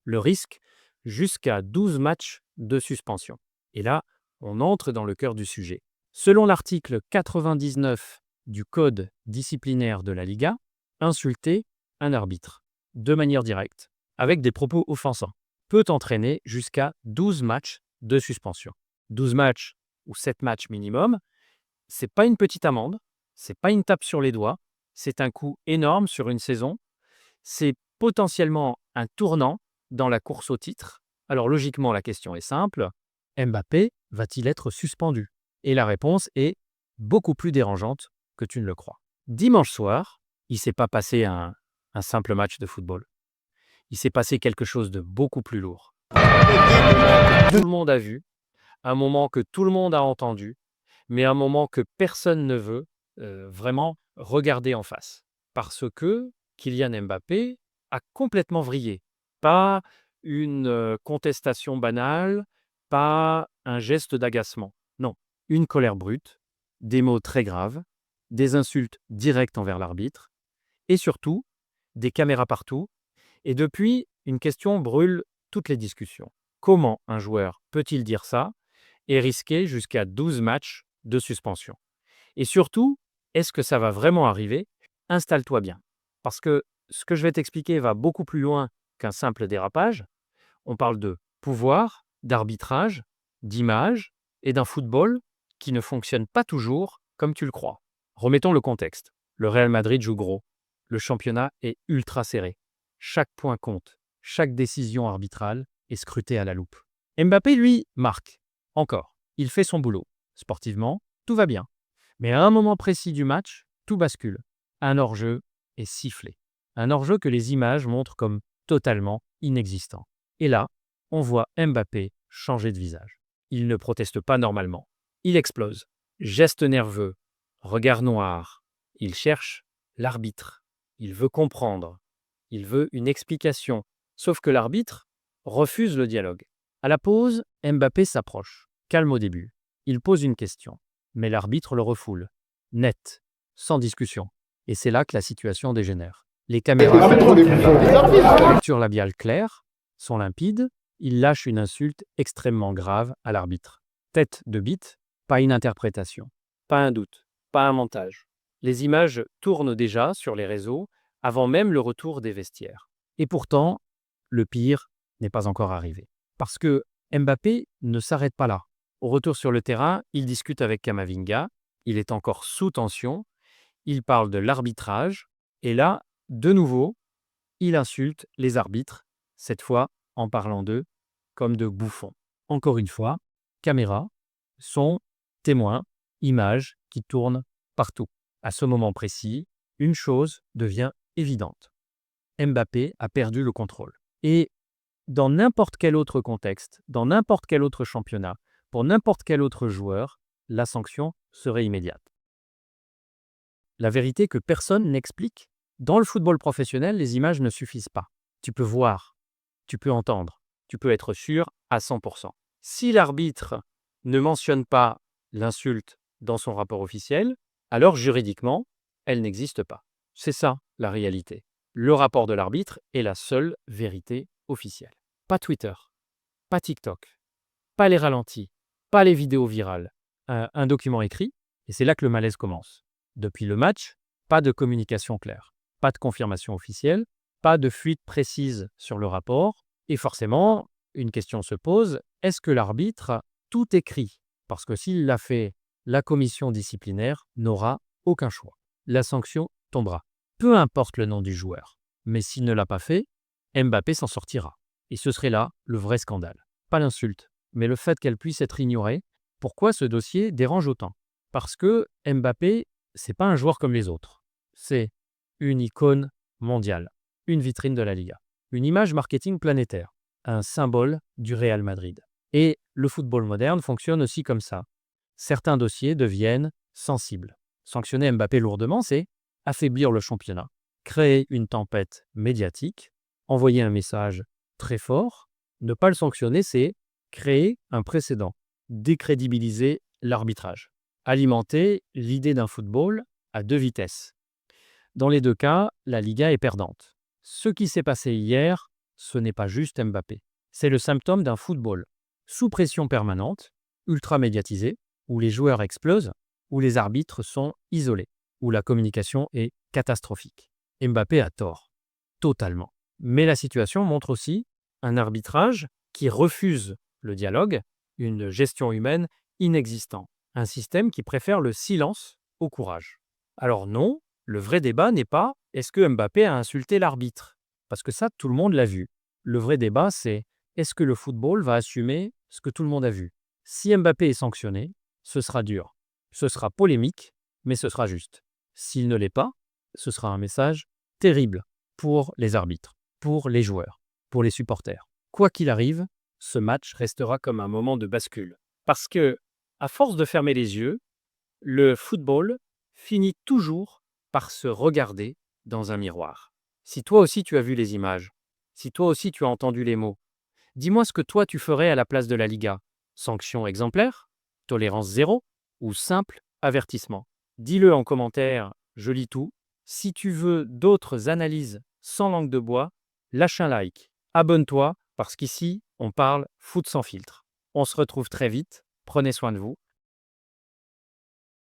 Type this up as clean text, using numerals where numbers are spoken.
le risque jusqu'à 12 matchs de suspension. Et là, on entre dans le cœur du sujet. Selon l'article 99 du Code disciplinaire de la Liga, insulter un arbitre de manière directe, avec des propos offensants, peut entraîner jusqu'à 12 matchs de suspension. 12 matchs ou 7 matchs minimum, c'est pas une petite amende, c'est pas une tape sur les doigts, c'est un coup énorme sur une saison, c'est potentiellement un tournant dans la course au titre. Alors logiquement, la question est simple, Mbappé va-t-il être suspendu? Et la réponse est beaucoup plus dérangeante que tu ne le crois. Dimanche soir, il ne s'est pas passé un simple match de football. Il s'est passé quelque chose de beaucoup plus lourd. Tout le monde a vu, un moment que tout le monde a entendu, mais un moment que personne ne veut vraiment regarder en face. Parce que Kylian Mbappé a complètement vrillé. Pas une contestation banale, pas un geste d'agacement. Non, une colère brute, des mots très graves, des insultes directes envers l'arbitre, et surtout, des caméras partout. Et depuis, une question brûle toutes les discussions. Comment un joueur peut-il dire ça et risquer jusqu'à 12 matchs de suspension? Et surtout, est-ce que ça va vraiment arriver? Installe-toi bien. Parce que ce que je vais t'expliquer va beaucoup plus loin qu'un simple dérapage. On parle de pouvoir, d'arbitrage, d'image et d'un football qui ne fonctionne pas toujours comme tu le crois. Remettons le contexte. Le Real Madrid joue gros. Le championnat est ultra serré. Chaque point compte. Chaque décision arbitrale est scrutée à la loupe. Mbappé, lui, marque. Encore. Il fait son boulot. Sportivement, tout va bien. Mais à un moment précis du match, tout bascule. Un hors-jeu est sifflé. Un hors-jeu que les images montrent comme totalement inexistant. Et là, on voit Mbappé changer de visage. Il ne proteste pas normalement. Il explose. Geste nerveux, regard noir. Il cherche l'arbitre. Il veut comprendre. Il veut une explication. Sauf que l'arbitre refuse le dialogue. À la pause, Mbappé s'approche. Calme au début. Il pose une question. Mais l'arbitre le refoule. Net. Sans discussion. Et c'est là que la situation dégénère. Les caméras, lecture labiale claire, sont limpides, il lâche une insulte extrêmement grave à l'arbitre. Tête de bite, pas une interprétation, pas un doute, pas un montage. Les images tournent déjà sur les réseaux avant même le retour des vestiaires. Et pourtant, le pire n'est pas encore arrivé. Parce que Mbappé ne s'arrête pas là. Au retour sur le terrain, il discute avec Camavinga, il est encore sous tension, il parle de l'arbitrage, et là, de nouveau, il insulte les arbitres, cette fois en parlant d'eux comme de bouffons. Encore une fois, caméra, son, témoin, images qui tournent partout. À ce moment précis, une chose devient évidente. Mbappé a perdu le contrôle. Et dans n'importe quel autre contexte, dans n'importe quel autre championnat, pour n'importe quel autre joueur, la sanction serait immédiate. La vérité que personne n'explique, dans le football professionnel, les images ne suffisent pas. Tu peux voir, tu peux entendre, tu peux être sûr à 100%. Si l'arbitre ne mentionne pas l'insulte dans son rapport officiel, alors juridiquement, elle n'existe pas. C'est ça la réalité. Le rapport de l'arbitre est la seule vérité officielle. Pas Twitter, pas TikTok, pas les ralentis, pas les vidéos virales. Un document écrit, et c'est là que le malaise commence. Depuis le match, pas de communication claire, pas de confirmation officielle, pas de fuite précise sur le rapport, et forcément, une question se pose, est-ce que l'arbitre a tout écrit? Parce que s'il l'a fait, la commission disciplinaire n'aura aucun choix. La sanction tombera. Peu importe le nom du joueur. Mais s'il ne l'a pas fait, Mbappé s'en sortira. Et ce serait là le vrai scandale. Pas l'insulte, mais le fait qu'elle puisse être ignorée. Pourquoi ce dossier dérange autant? Parce que Mbappé, c'est pas un joueur comme les autres. C'est une icône mondiale, une vitrine de la Liga, une image marketing planétaire, un symbole du Real Madrid. Et le football moderne fonctionne aussi comme ça. Certains dossiers deviennent sensibles. Sanctionner Mbappé lourdement, c'est affaiblir le championnat, créer une tempête médiatique, envoyer un message très fort. Ne pas le sanctionner, c'est créer un précédent, décrédibiliser l'arbitrage, alimenter l'idée d'un football à deux vitesses. Dans les deux cas, la Liga est perdante. Ce qui s'est passé hier ce n'est pas juste Mbappé. C'est le symptôme d'un football sous pression permanente, ultra médiatisé, où les joueurs explosent, où les arbitres sont isolés, où la communication est catastrophique. Mbappé a tort, totalement. Mais la situation montre aussi un arbitrage qui refuse le dialogue, une gestion humaine inexistante, un système qui préfère le silence au courage. Alors non, le vrai débat n'est pas est-ce que Mbappé a insulté l'arbitre? Parce que ça, tout le monde l'a vu. Le vrai débat, c'est est-ce que le football va assumer ce que tout le monde a vu? Si Mbappé est sanctionné, ce sera dur. Ce sera polémique, mais ce sera juste. S'il ne l'est pas, ce sera un message terrible pour les arbitres, pour les joueurs, pour les supporters. Quoi qu'il arrive, ce match restera comme un moment de bascule. Parce que, à force de fermer les yeux, le football finit toujours par se regarder dans un miroir. Si toi aussi tu as vu les images, si toi aussi tu as entendu les mots, dis-moi ce que toi tu ferais à la place de la Liga. Sanction exemplaire? Tolérance zéro? Ou simple avertissement? Dis-le en commentaire, je lis tout. Si tu veux d'autres analyses sans langue de bois, lâche un like. Abonne-toi parce qu'ici, on parle foot sans filtre. On se retrouve très vite. Prenez soin de vous.